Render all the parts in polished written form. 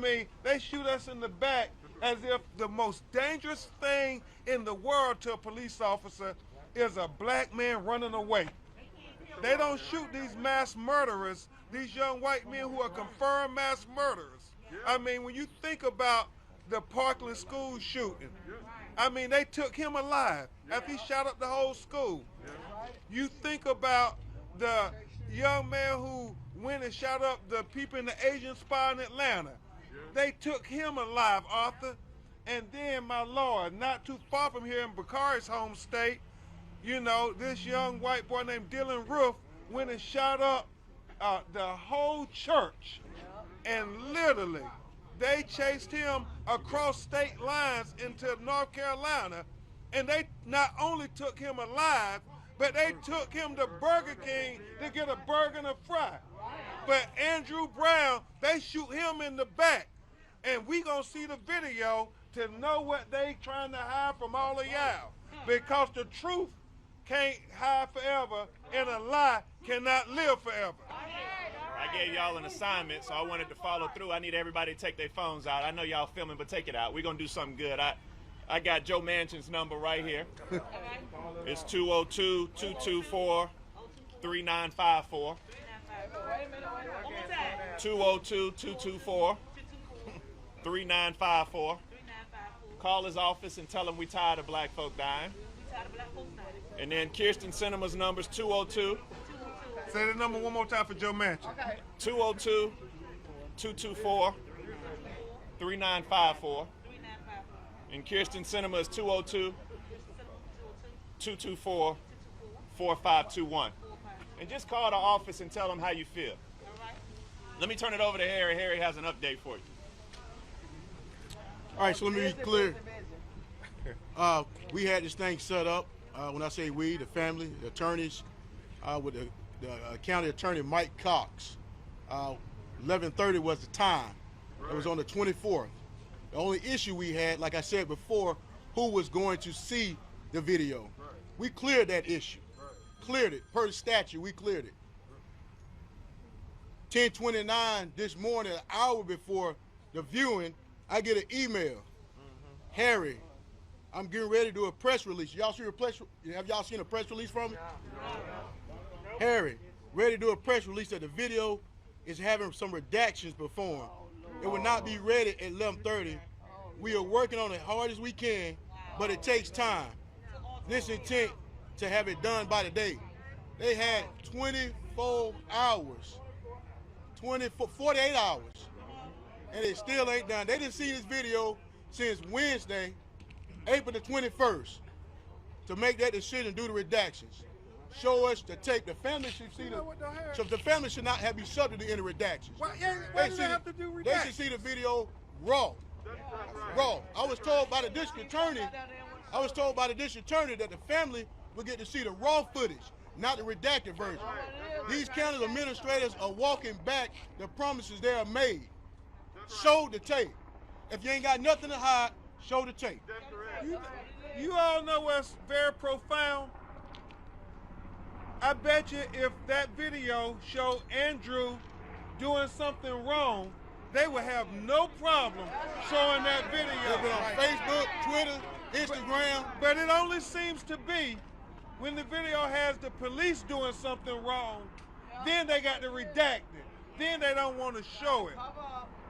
mean, they shoot us in the back as if the most dangerous thing in the world to a police officer is a black man running away. They don't shoot these mass murderers, these young white men who are confirmed mass murderers. I mean, when you think about the Parkland school shooting, I mean, they took him alive after he shot up the whole school. You think about the young man who went and shot up the people in the Asian spy in Atlanta. They took him alive, Arthur. And then, my Lord, not too far from here in Bakari's home state, you know, this young white boy named Dylan Roof went and shot up the whole church. And literally, they chased him across state lines into North Carolina. And they not only took him alive, but they took him to Burger King to get a burger and a fry. But Andrew Brown, they shoot him in the back. And we gonna see the video to know what they trying to hide from all of y'all. Because the truth can't hide forever, and a lie cannot live forever. I gave y'all an assignment, so I wanted to follow through. I need everybody to take their phones out. I know y'all filming, but take it out. We're gonna do something good. I got Joe Manchin's number right here. It's 202-224-3954. 202-224-3954. Call his office and tell him we tired of black folk dying. And then Kirsten Cinema's number is 202. Say the number one more time for Joe Manchin. 202-224-3954. And Kirsten Cinema is 202-224-4521. And just call the office and tell them how you feel. Let me turn it over to Harry. Harry has an update for you. All right, so let me be clear. We had this thing set up. When I say we, the family, the attorneys, with the county attorney Mike Cox. 11:30 was the time. It was on the 24th. The only issue we had, like I said before, who was going to see the video. We cleared that issue. Cleared it. Per statute, we cleared it. 10:29 this morning, an hour before the viewing, I get an email. Harry, I'm getting ready to do a press release. Have y'all seen a press release from me? Harry, ready to do a press release that the video is having some redactions performed. It will not be ready at 11:30. We are working on it hard as we can, but it takes time. This intent to have it done by the day. They had 24 hours, 48 hours, and it still ain't done. They didn't see this video since Wednesday, April the 21st, to make that decision, do the redactions. Show us the tape. The family should see so the family should not be subject to any redactions. Why do they have to do redactions? They should see the video raw. Raw. I was told by the district attorney that the family would get to see the raw footage, not the redacted version. These county administrators are walking back the promises they have made. Show the tape. If you ain't got nothing to hide, show the tape. You all know what's very profound? I bet you if that video showed Andrew doing something wrong, they would have no problem showing that video. They've been on Facebook, Twitter, Instagram. But it only seems to be when the video has the police doing something wrong, then they got to redact it. Then they don't want to show it.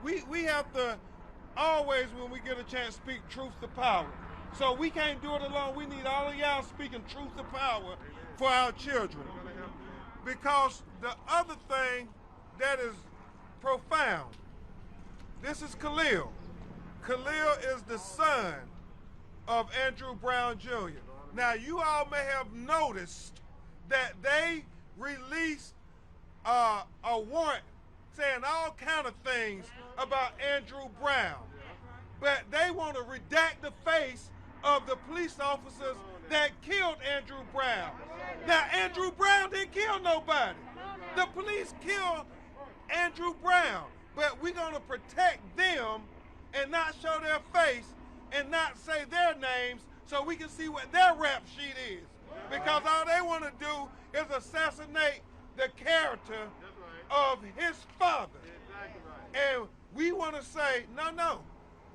We have to always, when we get a chance, speak truth to power. So we can't do it alone. We need all of y'all speaking truth to power for our children. Because the other thing that is profound, this is Khalil. Khalil is the son of Andrew Brown Jr. Now, you all may have noticed that they released a warrant saying all kind of things about Andrew Brown. But they want to redact the face of the police officers that killed Andrew Brown. Now, Andrew Brown didn't kill nobody. The police killed Andrew Brown. But we're going to protect them and not show their face and not say their names so we can see what their rap sheet is. Because all they want to do is assassinate the character of his father. And We want to say, no.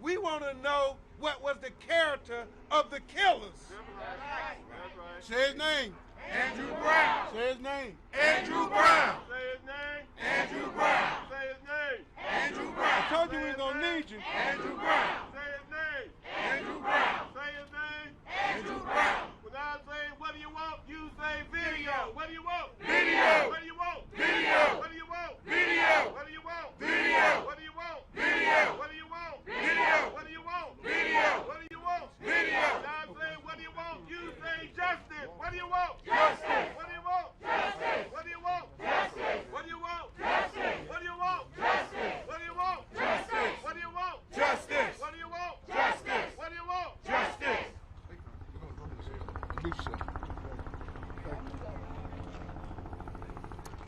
We want to know what was the character of the killers. That's right. Say his name. Andrew Brown. Say his name. Andrew Brown. Say his name. Andrew Brown. Say his name. Andrew Brown. I told you we was going to need you. Andrew Brown. Say his name. Andrew Brown. Say his name. Andrew Brown. Without saying, what do you want? You say video. What do you want? Video. What do you want? Video. What do you want? Video. What do you want? Video. What do you want? Video. What do you want? Video. What do you want? Video. What do you want? Video. Now I'm saying, what do you want? You say justice. What do you want? Justice. What do you want? Justice. What do you want? Justice. What do you want? Justice. What do you want? Justice. What do you want? Justice. What do you want? Justice. What do you want? Justice. What do you want? Justice.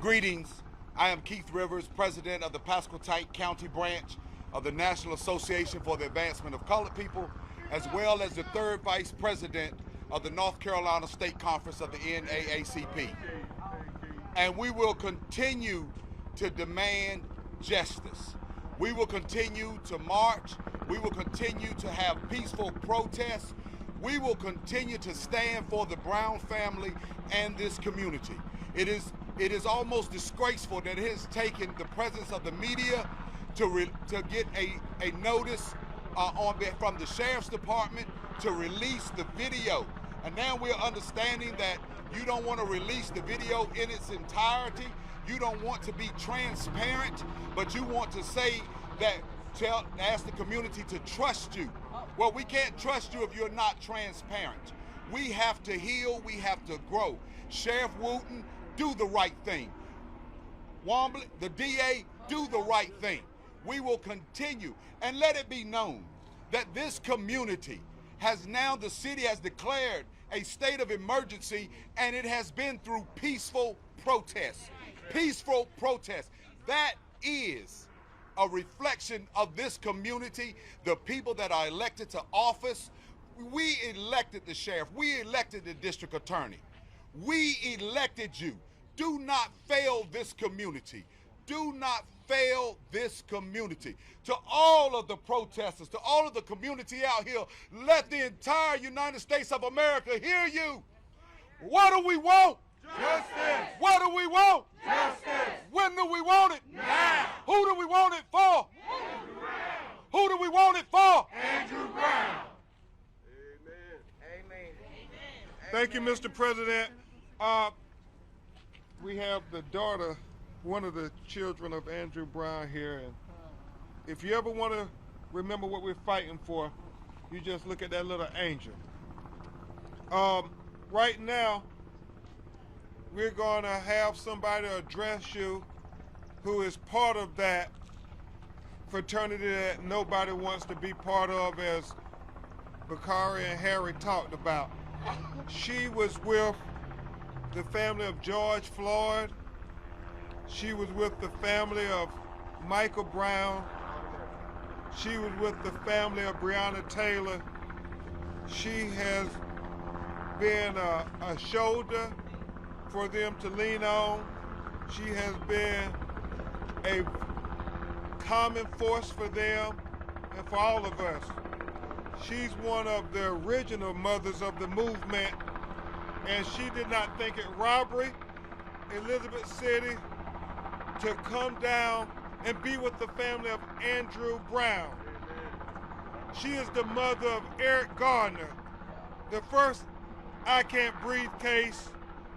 Greetings. I am Keith Rivers, president of the Pasquotank County branch of the National Association for the Advancement of Colored People, as well as the third vice president of the North Carolina State Conference of the NAACP. And we will continue to demand justice. We will continue to march. We will continue to have peaceful protests. We will continue to stand for the Brown family and this community. It is almost disgraceful that it has taken the presence of the media to get a notice from the Sheriff's Department to release the video. And now we're understanding that you don't want to release the video in its entirety. You don't want to be transparent, but you want to say that, ask the community to trust you. Well, we can't trust you if you're not transparent. We have to heal, we have to grow. Sheriff Wooten, do the right thing. Wombley, the DA, do the right thing. We will continue, and let it be known that this community has now, the city has declared a state of emergency, and it has been through peaceful protests. Peaceful protests. That is a reflection of this community, the people that are elected to office. We elected the sheriff. We elected the district attorney. We elected you. Do not fail this community. Do not fail this community. To all of the protesters, to all of the community out here, let the entire United States of America hear you. What do we want? Justice. What do we want? Justice. When do we want it? Now. Who do we want it for? Andrew Brown. Who do we want it for? Andrew Brown. Amen. Thank you, Mr. President. We have the daughter, one of the children of Andrew Brown here, and if you ever want to remember what we're fighting for, you just look at that little angel. Right now, we're going to have somebody address you who is part of that fraternity that nobody wants to be part of, as Bakari and Harry talked about. She was with the family of George Floyd. She was with the family of Michael Brown. She was with the family of Breonna Taylor. She has been a shoulder for them to lean on. She has been a common force for them and for all of us. She's one of the original mothers of the movement, and she did not think it robbery, Elizabeth City, to come down and be with the family of Andrew Brown. She is the mother of Eric Gardner, the first I Can't Breathe case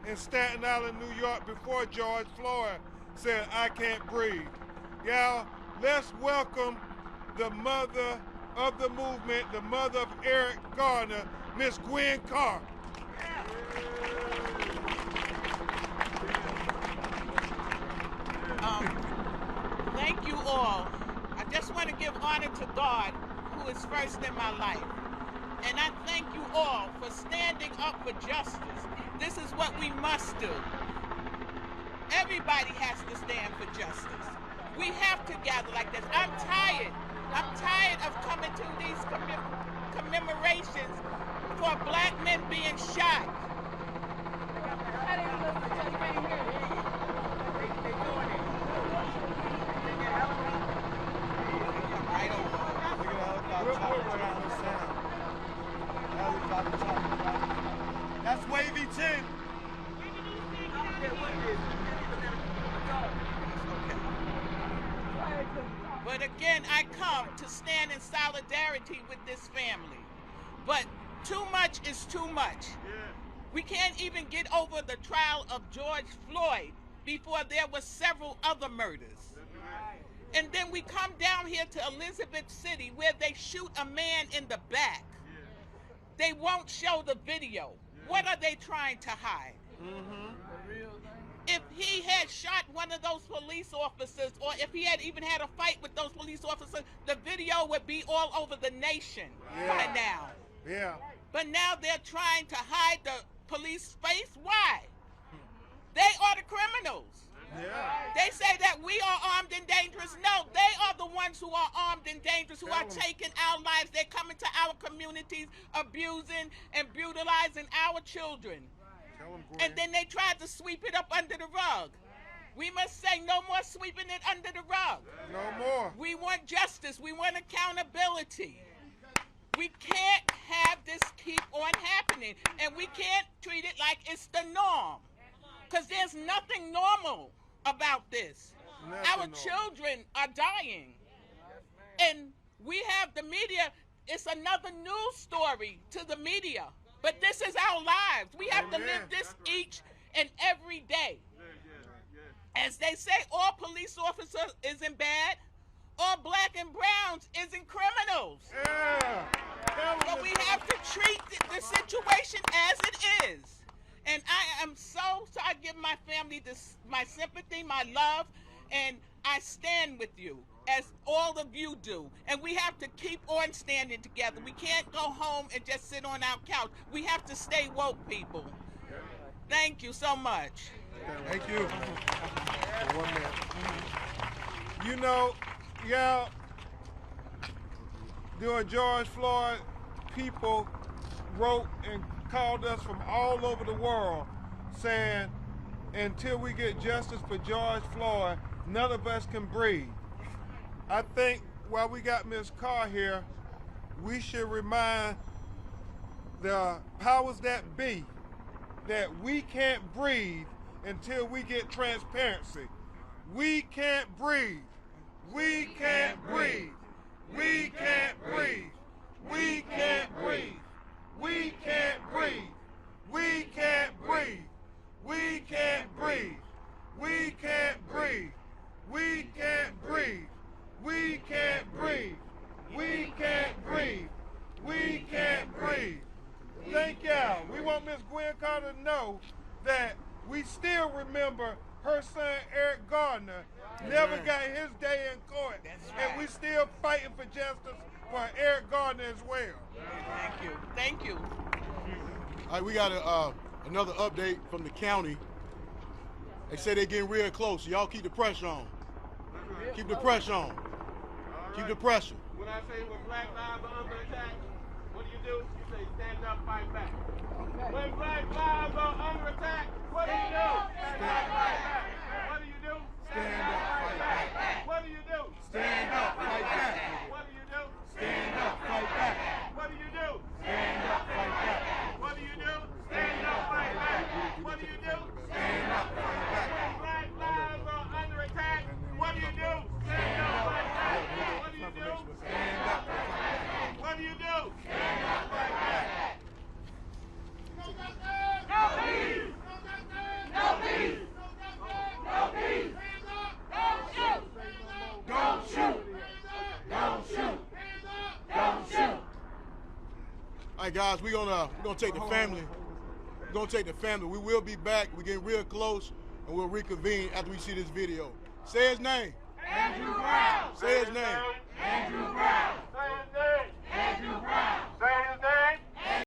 in Staten Island, New York, before George Floyd said, I can't breathe. Y'all, let's welcome the mother of the movement, the mother of Eric Gardner, Miss Gwen Carr. Thank you all. I just want to give honor to God, who is first in my life. And I thank you all for standing up for justice. This is what we must do. Everybody has to stand for justice. We have to gather like this. I'm tired. I'm tired of coming to these commemorations for black men being shot. come to stand in solidarity with this family. But too much is too much. We can't even get over the trial of George Floyd before there were several other murders. And then we come down here to Elizabeth City where they shoot a man in the back. They won't show the video. What are they trying to hide? If he had shot one of those police officers, or if he had even had a fight with those police officers, the video would be all over the nation by now. Yeah. But now they're trying to hide the police face. Why? They are the criminals. Yeah. They say that we are armed and dangerous. No, they are the ones who are armed and dangerous, who are taking our lives. They come into our communities, abusing and brutalizing our children. And then they tried to sweep it up under the rug. We must say no more sweeping it under the rug. No more. We want justice. We want accountability. We can't have this keep on happening. And we can't treat it like it's the norm. Because there's nothing normal about this. Our children are dying. And we have the media. It's another news story to the media. But this is our lives. We have to live this each and every day. As they say, all police officers isn't bad. All black and browns isn't criminals. But we have to treat the situation as it is. And I am so I give my family my sympathy, my love, and I stand with you, as all of you do. And we have to keep on standing together. We can't go home and just sit on our couch. We have to stay woke, people. Thank you so much. Thank you. You know, yeah, during George Floyd, people wrote and called us from all over the world saying, until we get justice for George Floyd, none of us can breathe. I think while we got Ms. Carr here, we should remind the powers that be that we can't breathe until we get transparency. We can't breathe. We can't breathe. We can't breathe. We can't breathe. We can't breathe. We can't breathe. We can't breathe. We can't breathe. We can't breathe. We can't breathe. We can't breathe. We can't breathe. Thank y'all. We want Miss Gwen Carter to know that we still remember her son Eric Gardner never got his day in court. And we still fighting for justice for Eric Gardner as well. Thank you. Thank you. All right, we got another update from the county. They say they're getting real close, so y'all keep the pressure on. Keep the pressure on. Keep the pressure. When I say when black lives are under attack, what do? You say stand up, fight back. When black lives are under attack, what do you do? Stand up, fight back. What do you do? Stand up, fight back. What do you do? Stand up, fight back. What do you do? Stand up, fight back. What do you do? Stand up, fight back. What do you do? Stand up, fight back. What do you do? Stand up, fight back. When black lives are under attack, what do you do? Stand up, fight back. What do you do? Stand up, fight back. What do you do? Stand up, fight back. No peace! No peace! No peace! Don't shoot! Don't shoot! Don't shoot! Don't shoot! All right, guys, we're gonna take the family. We're gonna take the family. We will be back. We're getting real close, and we'll reconvene after we see this video. Say his name. Andrew Brown! Say his name. Andrew Brown! Say his name! Andrew Brown!